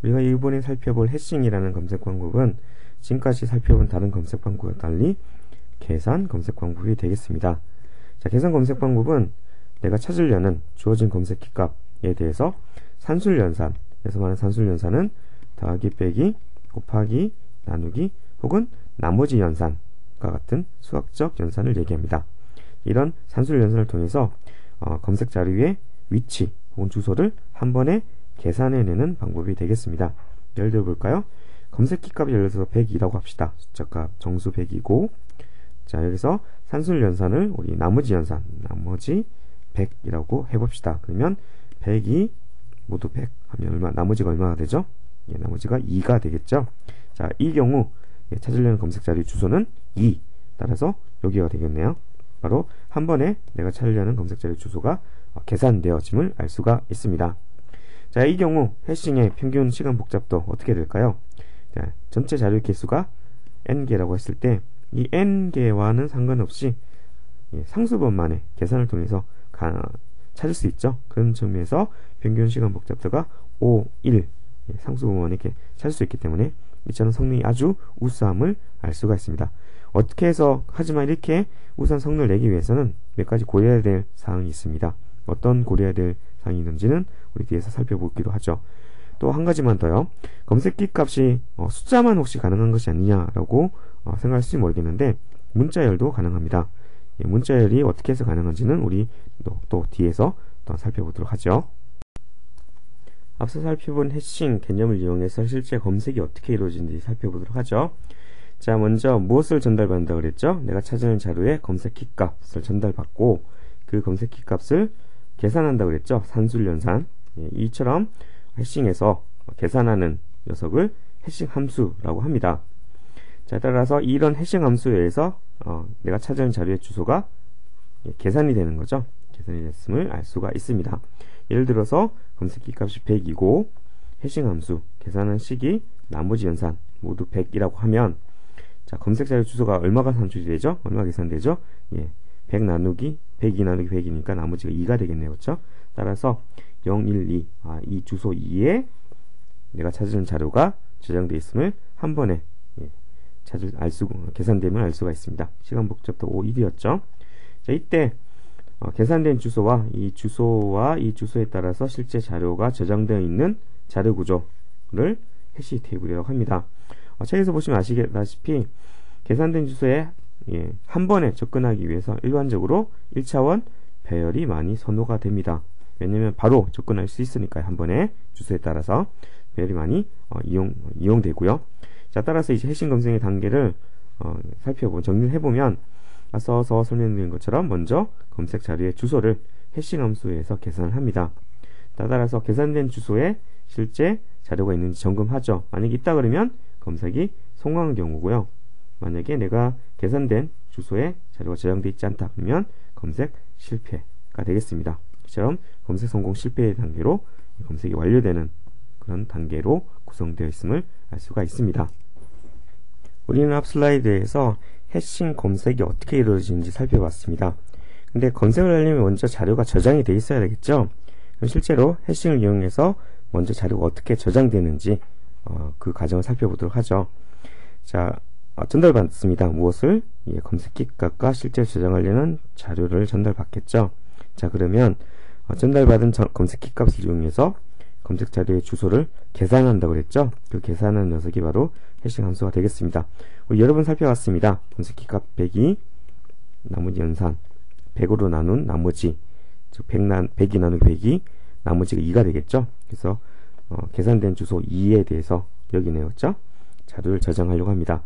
우리가 이번에 살펴볼 해싱이라는 검색 방법은 지금까지 살펴본 다른 검색 방법과 달리 계산 검색 방법이 되겠습니다. 자, 계산 검색 방법은 내가 찾으려는 주어진 검색 키값에 대해서 산술연산, 그래서 말하는 산술연산은 더하기, 빼기, 곱하기, 나누기 혹은 나머지 연산과 같은 수학적 연산을 얘기합니다. 이런 산술연산을 통해서 검색 자료의 위치 혹은 주소를 한 번에 계산해내는 방법이 되겠습니다. 예를 들어 볼까요? 검색 키값이 예를 들어서 102라고 합시다. 숫자값 정수 100이고, 자, 여기서 산술연산을 우리 나머지 연산, 나머지 100이라고 해봅시다. 그러면 102 모두 100 하면 나머지가 얼마나 되죠? 예, 나머지가 2가 되겠죠? 자, 이 경우 찾으려는 검색 자료 주소는 2, 따라서 여기가 되겠네요. 바로 한 번에 내가 찾으려는 검색 자료 주소가 계산되어짐을 알 수가 있습니다. 자, 이 경우 해싱의 평균 시간 복잡도 어떻게 될까요? 자, 전체 자료의 개수가 n개라고 했을 때 이 n개와는 상관없이 상수번만의 계산을 통해서 찾을 수 있죠. 그런 측면에서 평균 시간 복잡도가 5, 1 상수번만에 이렇게 찾을 수 있기 때문에 이처럼 성능이 아주 우수함을 알 수가 있습니다. 어떻게 해서, 하지만 이렇게 우수한 성능을 내기 위해서는 몇 가지 고려해야 될 사항이 있습니다. 어떤 고려해야 될 사항이 있는지는 우리 뒤에서 살펴보기로 하죠. 또 한 가지만 더요. 검색기 값이 숫자만 혹시 가능한 것이 아니냐라고 생각할지 모르겠는데 문자열도 가능합니다. 문자열이 어떻게 해서 가능한지는 우리 또 뒤에서 또 살펴보도록 하죠. 앞서 살펴본 해싱 개념을 이용해서 실제 검색이 어떻게 이루어지는지 살펴보도록 하죠. 자, 먼저 무엇을 전달받는다고 그랬죠? 내가 찾는 자료의 검색 키값을 전달받고 그 검색 키값을 계산한다고 그랬죠? 산술연산. 이처럼 해싱에서 계산하는 녀석을 해싱 함수라고 합니다. 자, 따라서 이런 해싱 함수에 의해서 내가 찾은 자료의 주소가 계산이 되는 거죠. 계산이 됐음을 알 수가 있습니다. 예를 들어서 검색기 값이 100이고 해싱 함수 계산한 시기 나머지 연산 모두 100이라고 하면, 자, 검색 자료 주소가 얼마가 산출이 되죠? 얼마 계산되죠? 100 나누기 102 나누기 100이니까 나머지가 2가 되겠네요. 그렇죠? 따라서 0, 1, 2 이 주소 2에 내가 찾은 자료가 저장되어 있음을 한 번에 계산되면 알 수가 있습니다. 시간 복잡도 5, 1이었죠. 자, 이때 계산된 주소와 이 주소에 따라서 실제 자료가 저장되어 있는 자료 구조를 해시 테이블이라고 합니다. 책에서 보시면 아시다시피 계산된 주소에 한 번에 접근하기 위해서 일반적으로 1차원 배열이 많이 선호가 됩니다. 왜냐면 바로 접근할 수 있으니까요. 한 번에 주소에 따라서 배열이 많이 이용되고요. 자, 따라서 이제 해싱 검색의 단계를 정리를 해보면 앞서서 설명드린 것처럼 먼저 검색 자료의 주소를 해싱 함수에서 계산을 합니다. 따라서 계산된 주소에 실제 자료가 있는지 점검하죠. 만약에 있다 그러면 검색이 성공한 경우고요. 만약에 내가 계산된 주소에 자료가 저장되어 있지 않다 그러면 검색 실패가 되겠습니다. 이처럼 검색 성공 실패의 단계로 검색이 완료되는 그런 단계로 구성되어 있음을 알 수가 있습니다. 우리는 앞 슬라이드에서 해싱 검색이 어떻게 이루어지는지 살펴봤습니다. 근데 검색을 하려면 먼저 자료가 저장이 되어 있어야 되겠죠. 그럼 실제로 해싱을 이용해서 먼저 자료가 어떻게 저장되는지 그 과정을 살펴보도록 하죠. 자, 전달받습니다. 무엇을? 검색 키값과 실제 저장하려는 자료를 전달받겠죠. 자, 그러면 전달받은 검색 키값을 이용해서 검색 자료의 주소를 계산한다고 그랬죠. 그 계산한 녀석이 바로 해싱 함수가 되겠습니다. 우리 여러 번 살펴봤습니다. 검색 키값 100이 나머지 연산 100으로 나눈 나머지, 즉 100이 나누기 100이 나머지가 2가 되겠죠. 그래서 계산된 주소 2에 대해서 여기 내었죠. 자료를 저장하려고 합니다.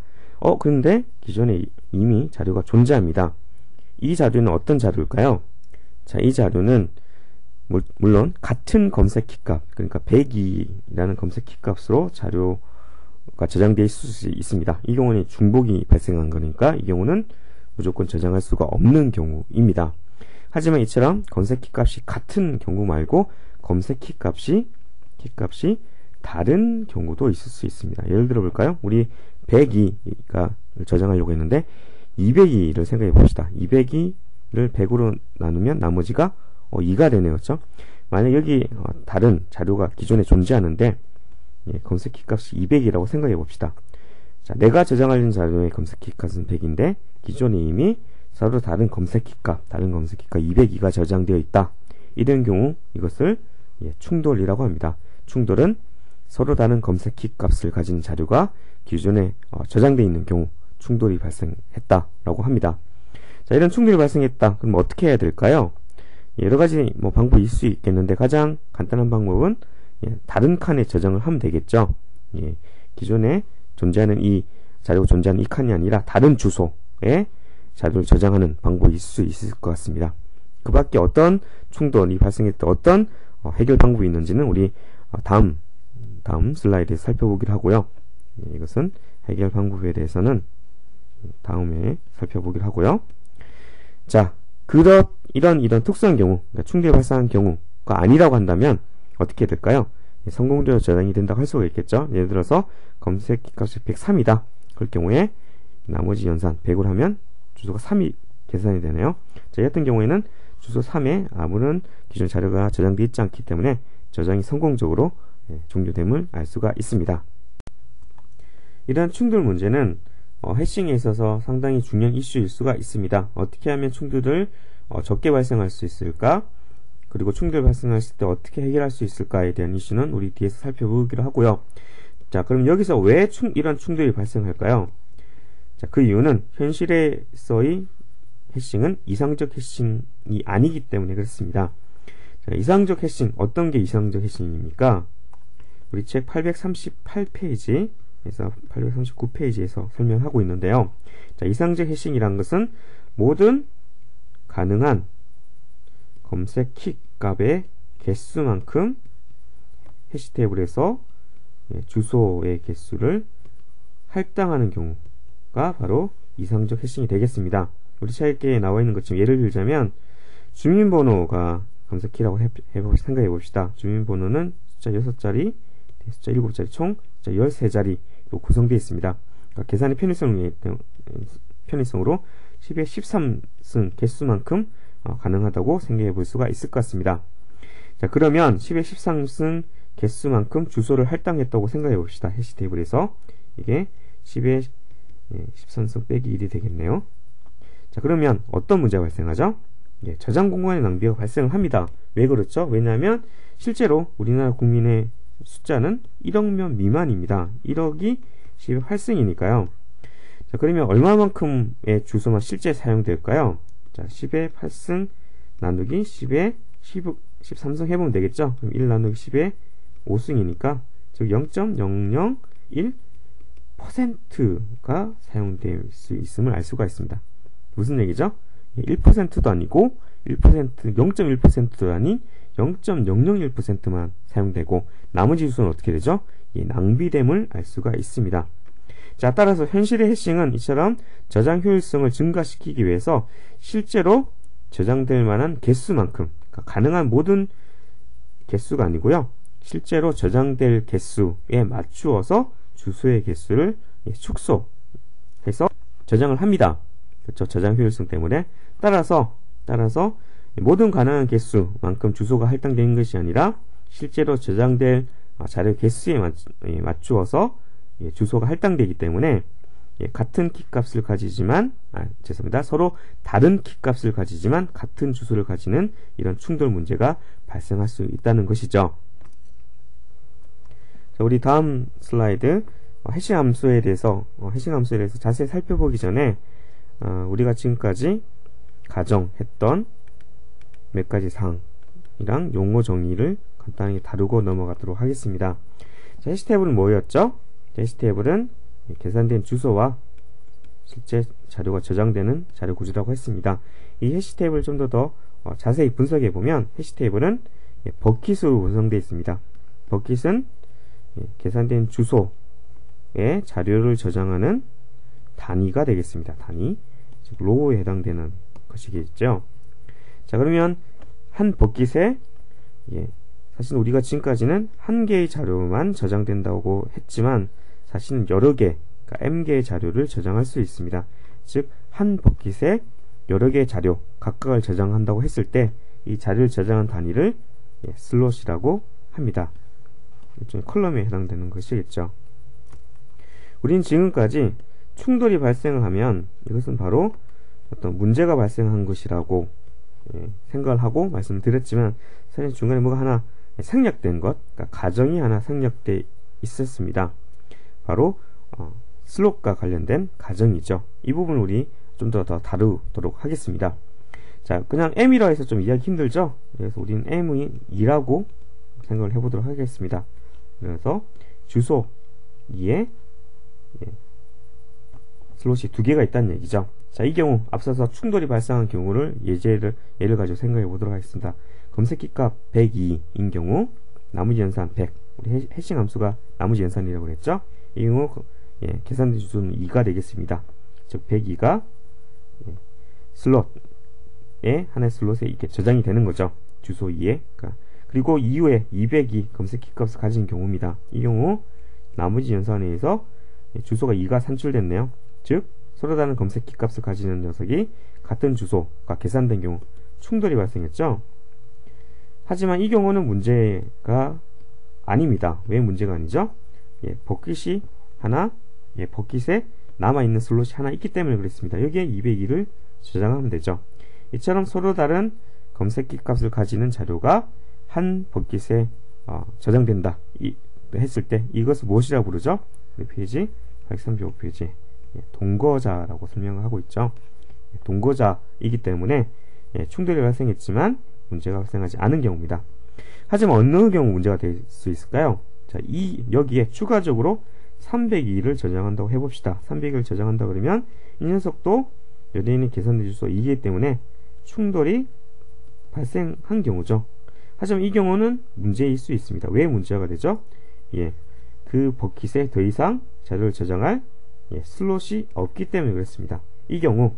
그런데 기존에 이미 자료가 존재합니다. 이 자료는 어떤 자료일까요? 자, 이 자료는 물론 같은 검색 키값, 그러니까 102라는 검색 키값으로 자료가 저장되어 있을 수 있습니다. 이 경우는 중복이 발생한 거니까 이 경우는 무조건 저장할 수가 없는 경우입니다. 하지만 이처럼 검색 키값이 같은 경우 말고 검색 키값이 다른 경우도 있을 수 있습니다. 예를 들어 볼까요? 우리 102가 저장하려고 했는데 202를 생각해 봅시다. 202를 100으로 나누면 나머지가 2가 되네요. 그렇죠? 만약 여기 다른 자료가 기존에 존재하는데 검색키 값이 200이라고 생각해 봅시다. 자, 내가 저장하려는 자료의 검색키 값은 100인데 기존에 이미 서로 다른 검색키 값 202가 저장되어 있다. 이런 경우 이것을 충돌이라고 합니다. 충돌은 서로 다른 검색키 값을 가진 자료가 기존에 저장되어 있는 경우 충돌이 발생했다라고 합니다. 자, 이런 충돌이 발생했다. 그럼 어떻게 해야 될까요? 여러 가지 방법이 있을 수 있겠는데 가장 간단한 방법은 다른 칸에 저장을 하면 되겠죠. 기존에 존재하는 이 자료가 존재하는 이 칸이 아니라 다른 주소에 자료를 저장하는 방법이 있을 수 있을 것 같습니다. 그 밖에 어떤 충돌이 발생했던 어떤 해결 방법이 있는지는 우리 다음 슬라이드에서 살펴보기로 하고요. 이것은 해결 방법에 대해서는 다음에 살펴보기로 하고요. 자, 이런 특수한 경우, 그러니까 충돌이 발생한 경우가 아니라고 한다면 어떻게 될까요? 성공적으로 저장이 된다고 할 수가 있겠죠. 예를 들어서 검색키 값이 103이다. 그럴 경우에 나머지 연산 100으로 하면 주소가 3이 계산이 되네요. 자, 이 같은 경우에는 주소 3에 아무런 기존 자료가 저장되어 있지 않기 때문에 저장이 성공적으로 종료됨을 알 수가 있습니다. 이러한 충돌 문제는 해싱에 있어서 상당히 중요한 이슈일 수가 있습니다. 어떻게 하면 충돌을 적게 발생할 수 있을까? 그리고 충돌 발생했을 때 어떻게 해결할 수 있을까에 대한 이슈는 우리 뒤에서 살펴보기로 하고요. 자, 그럼 여기서 왜 이런 충돌이 발생할까요? 자, 그 이유는 현실에서의 해싱은 이상적 해싱이 아니기 때문에 그렇습니다. 자, 이상적 해싱, 어떤 게 이상적 해싱입니까? 우리 책 838페이지에서 839페이지에서 설명하고 있는데요. 자, 이상적 해싱이란 것은 모든 가능한 검색 키 값의 개수만큼 해시 테이블에서 주소의 개수를 할당하는 경우가 바로 이상적 해싱이 되겠습니다. 우리 책에 나와 있는 것처럼 예를 들자면 주민번호가 검색키라고 생각해 봅시다. 주민번호는 숫자 6자리, 숫자 7자리, 총 숫자 13자리로 구성되어 있습니다. 그러니까 계산의 편의성으로 10의 13승 개수만큼 가능하다고 생각해 볼 수가 있을 것 같습니다. 자, 그러면 10의 13승 개수만큼 주소를 할당했다고 생각해 봅시다. 해시 테이블에서 이게 10의 13승 빼기 1이 되겠네요. 자, 그러면 어떤 문제가 발생하죠? 저장 공간의 낭비가 발생을 합니다. 왜 그렇죠? 왜냐하면 실제로 우리나라 국민의 숫자는 1억명 미만입니다. 1억이 18승이니까요. 자, 그러면 얼마만큼의 주소만 실제 사용될까요? 자, 10의 8승 나누기 10의 13승 해보면 되겠죠? 그럼 1 나누기 10의 5승이니까 즉 0.001%가 사용될 수 있음을 알 수가 있습니다. 무슨 얘기죠? 1%도 아니고 0.1%도 아닌 0.001%만 사용되고 나머지 주소는 어떻게 되죠? 낭비됨을 알 수가 있습니다. 자, 따라서 현실의 해싱은 이처럼 저장 효율성을 증가시키기 위해서 실제로 저장될 만한 개수만큼, 그러니까 가능한 모든 개수가 아니고요, 실제로 저장될 개수에 맞추어서 주소의 개수를 축소해서 저장을 합니다. 그렇죠? 저장 효율성 때문에. 따라서 모든 가능한 개수만큼 주소가 할당되는 것이 아니라 실제로 저장될 자료 개수에 맞추어서 주소가 할당되기 때문에 같은 키값을 가지지만 서로 다른 키값을 가지지만 같은 주소를 가지는 이런 충돌 문제가 발생할 수 있다는 것이죠. 자, 우리 다음 슬라이드 해싱 함수에 대해서 자세히 살펴보기 전에 우리가 지금까지 가정했던 몇 가지 사항이랑 용어 정의를 간단히 다루고 넘어가도록 하겠습니다. 자, 해시 테이블은 뭐였죠? 해시 테이블은 계산된 주소와 실제 자료가 저장되는 자료 구조라고 했습니다. 이 해시 테이블을 좀 더 자세히 분석해 보면 해시 테이블은 버킷으로 구성되어 있습니다. 버킷은 계산된 주소에 자료를 저장하는 단위가 되겠습니다. 단위, 즉 로우에 해당되는 것이겠죠. 자, 그러면 한 버킷에 사실 우리가 지금까지는 한 개의 자료만 저장된다고 했지만 사실은 여러 개, 그러니까 m개의 자료를 저장할 수 있습니다. 즉 한 버킷에 여러 개의 자료 각각을 저장한다고 했을 때 이 자료를 저장한 단위를 슬롯이라고 합니다. 일종의 컬럼에 해당되는 것이겠죠. 우리는 지금까지 충돌이 발생을 하면 이것은 바로 어떤 문제가 발생한 것이라고 생각을 하고 말씀을 드렸지만, 사실 중간에 뭐가 하나 생략된 것, 그러니까 가정이 하나 생략돼 있었습니다. 바로 슬롯과 관련된 가정이죠. 이 부분 우리 좀 더 다루도록 하겠습니다. 자, 그냥 M이라 해서 좀 이해하기 힘들죠? 그래서 우리는 M이 2라고 생각을 해보도록 하겠습니다. 그래서 주소 2에 슬롯이 2개가 있다는 얘기죠. 자, 이 경우 앞서서 충돌이 발생한 경우를 예를 가지고 생각해 보도록 하겠습니다. 검색키 값 102인 경우 나머지 연산 100, 우리 해싱 함수가 나머지 연산이라고 그랬죠. 이 경우 계산된 주소는 2가 되겠습니다. 즉 102가 슬롯에 하나의 슬롯에 이렇게 저장이 되는 거죠. 주소 2에. 그리고 이후에 202 검색키 값을 가진 경우입니다. 이 경우 나머지 연산에 의해서 주소가 2가 산출됐네요. 즉 서로 다른 검색키 값을 가지는 녀석이 같은 주소가 계산된 경우 충돌이 발생했죠. 하지만 이 경우는 문제가 아닙니다. 왜 문제가 아니죠? 버킷이 하나, 버킷에 남아있는 슬롯이 하나 있기 때문에 그렇습니다. 여기에 202를 저장하면 되죠. 이처럼 서로 다른 검색키 값을 가지는 자료가 한 버킷에 저장된다 했을 때 이것을 무엇이라고 부르죠? 우리 페이지 135페이지 동거자라고 설명을 하고 있죠. 동거자이기 때문에 충돌이 발생했지만 문제가 발생하지 않은 경우입니다. 하지만 어느 경우 문제가 될 수 있을까요? 자, 여기에 추가적으로 302를 저장한다고 해봅시다. 302를 저장한다 그러면 이 녀석도 연예인이 계산된 주소 2이기 때문에 충돌이 발생한 경우죠. 하지만 이 경우는 문제일 수 있습니다. 왜 문제가 되죠? 그 버킷에 더 이상 자료를 저장할 슬롯이 없기 때문에 그렇습니다. 이 경우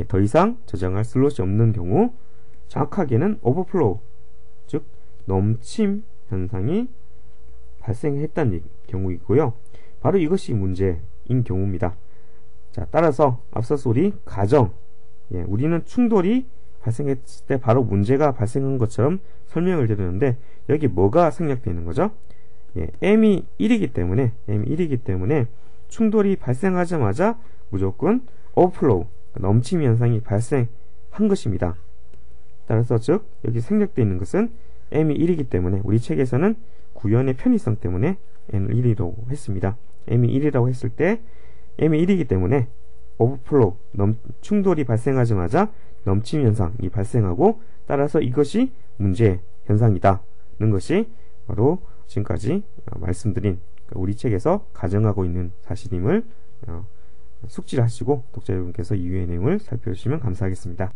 더 이상 저장할 슬롯이 없는 경우 정확하게는 오버플로우, 즉 넘침 현상이 발생했다는 경우이고요. 바로 이것이 문제인 경우입니다. 자, 따라서 앞서서 우리 가정, 우리는 충돌이 발생했을 때 바로 문제가 발생한 것처럼 설명을 드렸는데 여기 뭐가 생략되어 있는 거죠? M이 1이기 때문에 충돌이 발생하자마자 무조건 오버플로우, 넘침 현상이 발생한 것입니다. 따라서 즉 여기 생략되어 있는 것은 M이 1이기 때문에 우리 책에서는 구현의 편의성 때문에 N을 1이라고 했습니다. M이 1이라고 했을 때 M이 1이기 때문에 오버플로우, 충돌이 발생하자마자 넘침 현상이 발생하고 따라서 이것이 문제 현상이다는 것이 바로 지금까지 말씀드린 우리 책에서 가정하고 있는 사실임을 숙지를 하시고 독자 여러분께서 이후의 내용을 살펴주시면 감사하겠습니다.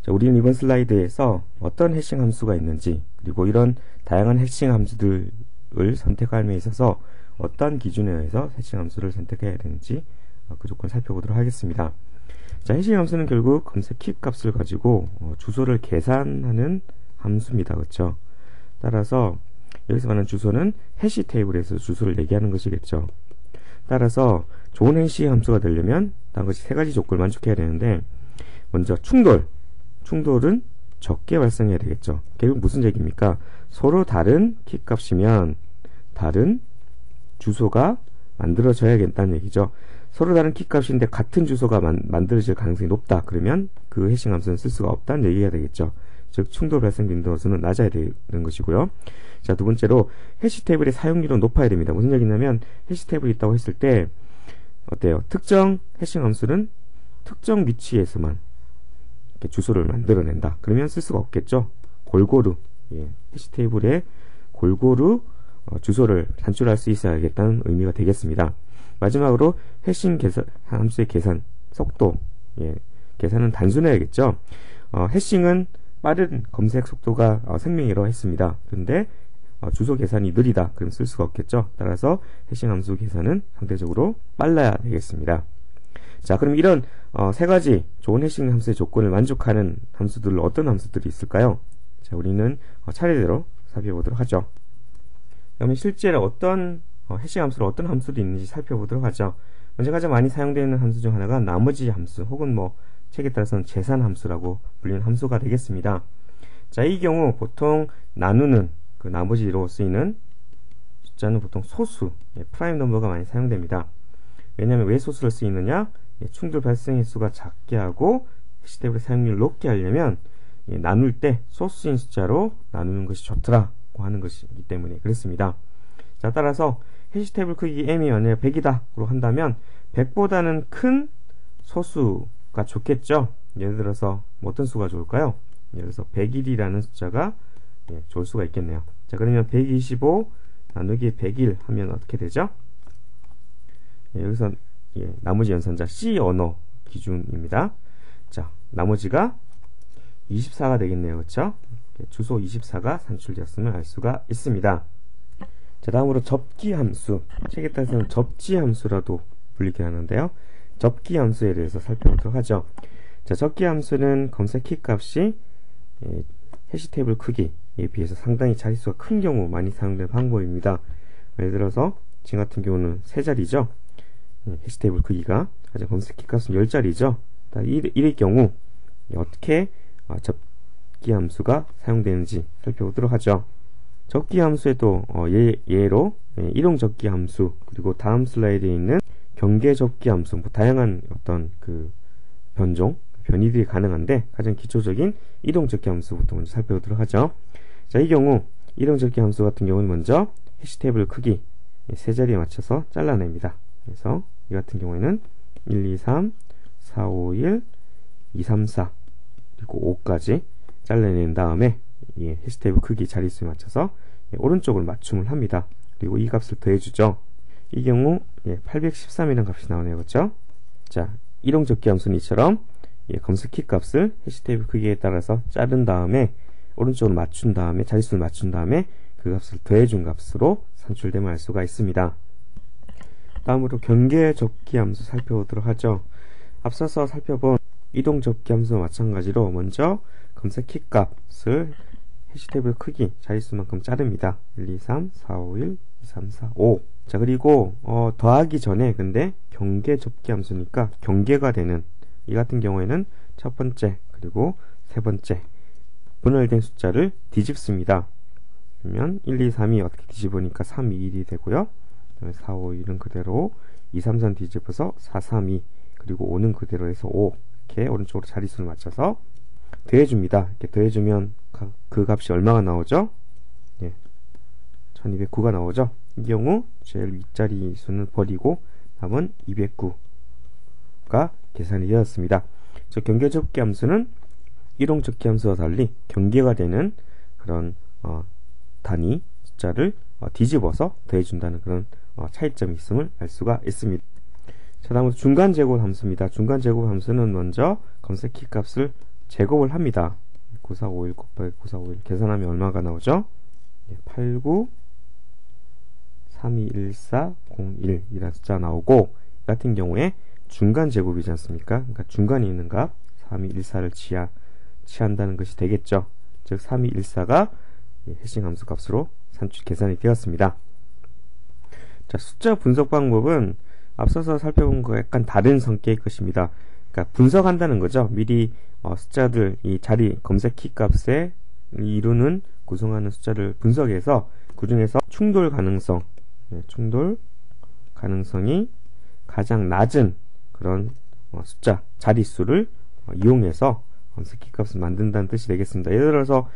자, 우리는 이번 슬라이드에서 어떤 해싱 함수가 있는지 그리고 이런 다양한 해싱 함수들을 선택함에 있어서 어떤 기준에 의해서 해싱 함수를 선택해야 되는지 그 조건 살펴보도록 하겠습니다. 자, 해싱 함수는 결국 검색 키 값을 가지고 주소를 계산하는 함수입니다. 그렇죠? 따라서 여기서 말하는 주소는 해시 테이블에서 주소를 얘기하는 것이겠죠. 따라서 좋은 해시 함수가 되려면 다음 것이 세 가지 조건을 만족해야 되는데, 먼저 충돌은 적게 발생해야 되겠죠. 결국 무슨 얘기입니까? 서로 다른 키 값이면 다른 주소가 만들어져야겠다는 얘기죠. 서로 다른 키 값인데 같은 주소가 만들어질 가능성이 높다. 그러면 그 해싱 함수는 쓸 수가 없다는 얘기가 되겠죠. 즉 충돌 발생 빈도수는 낮아야 되는 것이고요. 자, 두 번째로 해시 테이블의 사용률은 높아야 됩니다. 무슨 얘기냐면 해시 테이블이 있다고 했을 때 어때요? 특정 해싱 함수는 특정 위치에서만 이렇게 주소를 만들어낸다. 그러면 쓸 수가 없겠죠. 골고루 해시 테이블에 골고루 주소를 산출할 수 있어야겠다는 의미가 되겠습니다. 마지막으로 해싱 함수의 계산 속도, 계산은 단순해야겠죠. 해싱은 빠른 검색 속도가 생명이라고 했습니다. 그런데 주소 계산이 느리다. 그럼 쓸 수가 없겠죠. 따라서 해싱 함수 계산은 상대적으로 빨라야 되겠습니다. 자, 그럼 이런 세 가지 좋은 해싱 함수의 조건을 만족하는 함수들 어떤 함수들이 있을까요? 자, 우리는 차례대로 살펴보도록 하죠. 그러면 실제로 어떤 해싱 함수로 어떤 함수들이 있는지 살펴보도록 하죠. 먼저 가장 많이 사용되는 함수 중 하나가 나머지 함수 혹은 책에 따라서는 재산 함수라고 불리는 함수가 되겠습니다. 자, 이 경우 보통 나누는 그 나머지로 쓰이는 숫자는 보통 소수, 프라임 넘버가 많이 사용됩니다. 왜냐하면 왜 소수를 쓰이느냐? 충돌 발생 횟수가 작게 하고 해시 테이블의 사용률을 높게 하려면 나눌 때 소수인 숫자로 나누는 것이 좋더라고 하는 것이기 때문에 그렇습니다. 자, 따라서 해시 테이블 크기 m이 만약 100이다로 한다면 100보다는 큰 소수가 좋겠죠. 예를 들어서 어떤 수가 좋을까요? 예를 들어서 101이라는 숫자가 좋을 수가 있겠네요. 자, 그러면 125 나누기 101 하면 어떻게 되죠? 여기서 나머지 연산자 C 언어 기준입니다. 자, 나머지가 24가 되겠네요. 그렇죠? 주소 24가 산출되었음을 알 수가 있습니다. 자, 다음으로 접기 함수. 책에 따라서는 접지 함수라도 불리게 하는데요. 접기 함수에 대해서 살펴보도록 하죠. 자, 접기 함수는 검색 키 값이 해시 테이블 크기에 비해서 상당히 자릿수가 큰 경우 많이 사용되는 방법입니다. 예를 들어서 지금 같은 경우는 3자리죠. 해시 테이블 크기가, 하지만 검색 키 값은 10자리죠. 이럴 경우 어떻게 접기 함수가 사용되는지 살펴보도록 하죠. 접기 함수에도 예로 이동 접기 함수, 그리고 다음 슬라이드에 있는 경계 접기 함수, 다양한 어떤 변이들이 가능한데 가장 기초적인 이동 접기 함수부터 먼저 살펴보도록 하죠. 자, 이 경우 이동 접기 함수 같은 경우는 먼저 해시 테이블 크기 3자리에 맞춰서 잘라냅니다. 그래서 이 같은 경우에는 1, 2, 3, 4, 5, 1, 2, 3, 4 그리고 5까지 잘라낸 다음에 해시 테이블 크기 자릿수에 맞춰서 오른쪽을 맞춤을 합니다. 그리고 이 값을 더해주죠. 이 경우 813이라는 값이 나오네요. 그렇죠? 자, 이동 접기 함수는 이처럼 검색 키 값을 해시 테이블 크기에 따라서 자른 다음에 오른쪽으로 맞춘 다음에 자릿수를 맞춘 다음에 그 값을 더해준 값으로 산출됨을 알 수가 있습니다. 다음으로 경계 접기 함수 살펴보도록 하죠. 앞서서 살펴본 이동 접기 함수와 마찬가지로 먼저 검색 키 값을 해시 테이블 크기 자릿수만큼 자릅니다. 1, 2, 3, 4, 5, 1, 2, 3, 4, 5. 자, 그리고 더하기 전에 근데 경계 접기 함수니까 경계가 되는 이 같은 경우에는 첫 번째 그리고 세 번째 분할된 숫자를 뒤집습니다. 그러면 1, 2, 3이 어떻게 뒤집으니까 3, 2, 1이 되고요. 그다음에 4, 5, 1은 그대로 2, 3, 4 뒤집어서 4, 3, 2 그리고 5는 그대로 해서 5 이렇게 오른쪽으로 자릿수를 맞춰서 더해줍니다. 이렇게 더해주면 그 값이 얼마가 나오죠? 1209가 나오죠. 이 경우 제일 윗자리 수는 버리고 남은 209가 계산이 되었습니다. 저 경계 접기 함수는 이동 접기 함수와 달리 경계가 되는 그런 단위 숫자를 뒤집어서 더해준다는 그런 차이점이 있음을 알 수가 있습니다. 자, 다음으로 중간 제곱 함수입니다. 중간 제곱 함수는 먼저 검색 키 값을 제곱을 합니다. 9451 곱하기 9451 계산하면 얼마가 나오죠? 89 321401 이라는 숫자가 나오고, 이 같은 경우에 중간 제곱이지 않습니까? 그러니까 중간에 있는 값 3214를 취한다는 것이 되겠죠. 즉 3214가 해싱 함수 값으로 계산이 되었습니다. 자, 숫자 분석 방법은 앞서서 살펴본 것과 약간 다른 성격의 것입니다. 그러니까 분석한다는 거죠. 미리 숫자들 이 자리 검색 키 값에 이루는 구성하는 숫자를 분석해서 그 중에서 충돌 가능성이 가장 낮은 그런 숫자 자릿수를 이용해서 검색 키 값을 만든다는 뜻이 되겠습니다. 예를 들어서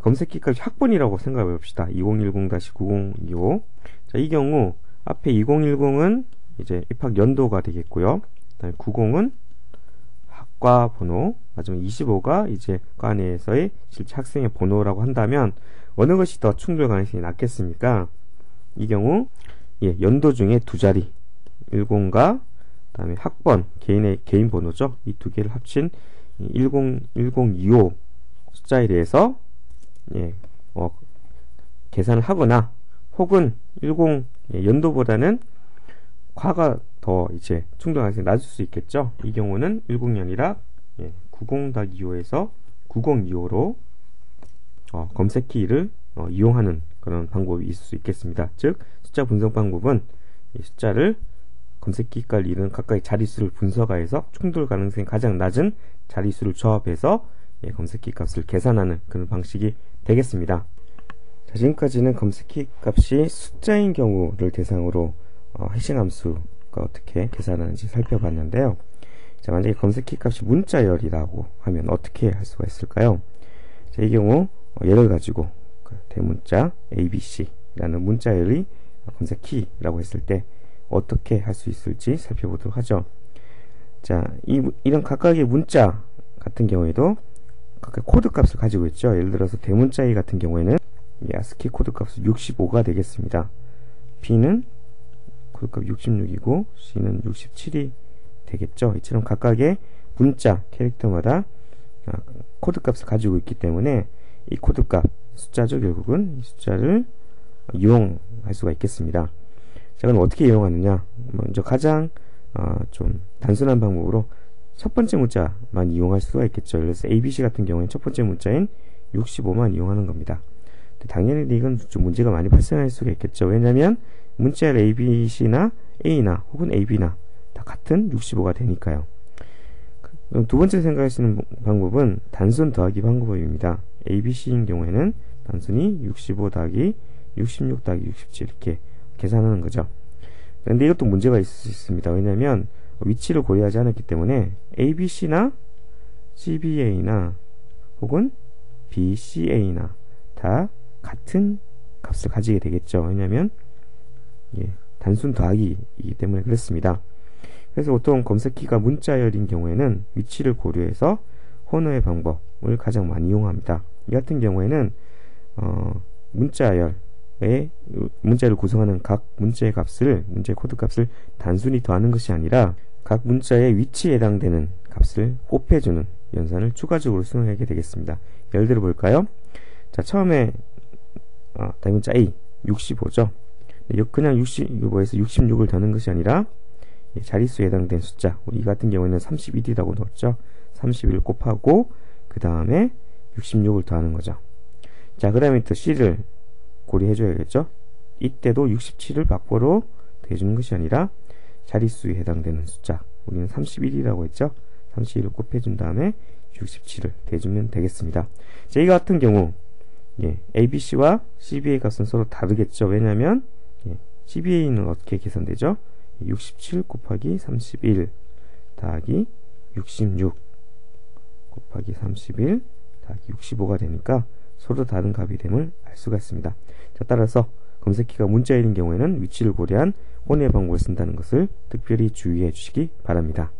검색 키 값이 학번이라고 생각해 봅시다. 2010-9025. 자, 이 경우 앞에 2010은 이제 입학 연도가 되겠고요. 그다음에 90은 학과 번호, 마지막 25가 이제 과 내에서의 실제 학생의 번호라고 한다면 어느 것이 더 충돌 가능성이 낮겠습니까? 이 경우 연도 중에 두 자리 10과 그다음에 학번 개인 번호죠. 이 두 개를 합친 1025 숫자에 대해서 계산을 하거나 혹은 10 연도보다는 과가 더 이제 충돌 가능성이 낮을 수 있겠죠. 이 경우는 10이 아니라 90-25에서 9025로 검색 키를 이용하는 그런 방법이 있을 수 있겠습니다. 즉 숫자 분석 방법은 이 숫자를 검색 키까지 이르는 각각의 자릿수를 분석하여서 충돌 가능성이 가장 낮은 자릿수를 조합해서 검색 키 값을 계산하는 그런 방식이 되겠습니다. 자, 지금까지는 검색키 값이 숫자인 경우를 대상으로 해싱 함수가 어떻게 계산하는지 살펴봤는데요. 자, 만약에 검색키 값이 문자열이라고 하면 어떻게 할 수가 있을까요? 자, 이 경우 예를 가지고 대문자 ABC라는 문자열의 검색키라고 했을 때 어떻게 할 수 있을지 살펴보도록 하죠. 자, 이런 각각의 문자 같은 경우에도 각각 코드 값을 가지고 있죠. 예를 들어서 대문자 A 같은 경우에는 ASCII 코드 값은 65가 되겠습니다. B는 코드 값 66이고 C는 67이 되겠죠. 이처럼 각각의 문자 캐릭터마다 코드 값을 가지고 있기 때문에 이 코드 값 숫자죠. 결국은 이 숫자를 이용할 수가 있겠습니다. 자, 그럼 어떻게 이용하느냐? 먼저 가장 좀 단순한 방법으로 첫 번째 문자만 이용할 수가 있겠죠. 그래서 ABC 같은 경우에는 첫 번째 문자인 65만 이용하는 겁니다. 당연히 이건 좀 문제가 많이 발생할 수가 있겠죠. 왜냐하면 문자열 ABC나 A나 혹은 AB나 다 같은 65가 되니까요. 그럼 두 번째 생각할 수 있는 방법은 단순 더하기 방법입니다. ABC인 경우에는 단순히 65 더하기 66 더하기 67 이렇게 계산하는 거죠. 그런데 이것도 문제가 있을 수 있습니다. 왜냐하면 위치를 고려하지 않았기 때문에 ABC나 CBA나 혹은 BCA나 다 같은 값을 가지게 되겠죠. 왜냐하면 단순 더하기이기 때문에 그렇습니다. 그래서 보통 검색키가 문자열인 경우에는 위치를 고려해서 혼호의 방법을 가장 많이 이용합니다. 이 같은 경우에는 문자열을 구성하는 각 문자의 값을, 문자의 코드 값을 단순히 더하는 것이 아니라 각 문자의 위치에 해당되는 값을 곱해주는 연산을 추가적으로 수행하게 되겠습니다. 예를 들어 볼까요? 자, 처음에 대문자 A 65죠. 그냥 65에서 66을 더하는 것이 아니라 자릿수에 해당된 숫자, 우리 이 같은 경우에는 31이라고 넣었죠. 31을 곱하고 그 다음에 66을 더하는 거죠. 자, 그 다음에 또 C를 고려해줘야겠죠. 이때도 67을 밖으로 더해주는 것이 아니라 자릿수에 해당되는 숫자, 우리는 31이라고 했죠. 31을 곱해준 다음에 67을 더해주면 되겠습니다. 자, 이 같은 경우 ABC와 CBA 값은 서로 다르겠죠. 왜냐하면 CBA는 어떻게 계산되죠? 67 곱하기 31 더하기 66 곱하기 31 더하기 65가 되니까 서로 다른 값이 됨을 알 수가 있습니다. 자, 따라서 검색키가 문자열인 경우에는 위치를 고려한 혼의 방법을 쓴다는 것을 특별히 주의해 주시기 바랍니다.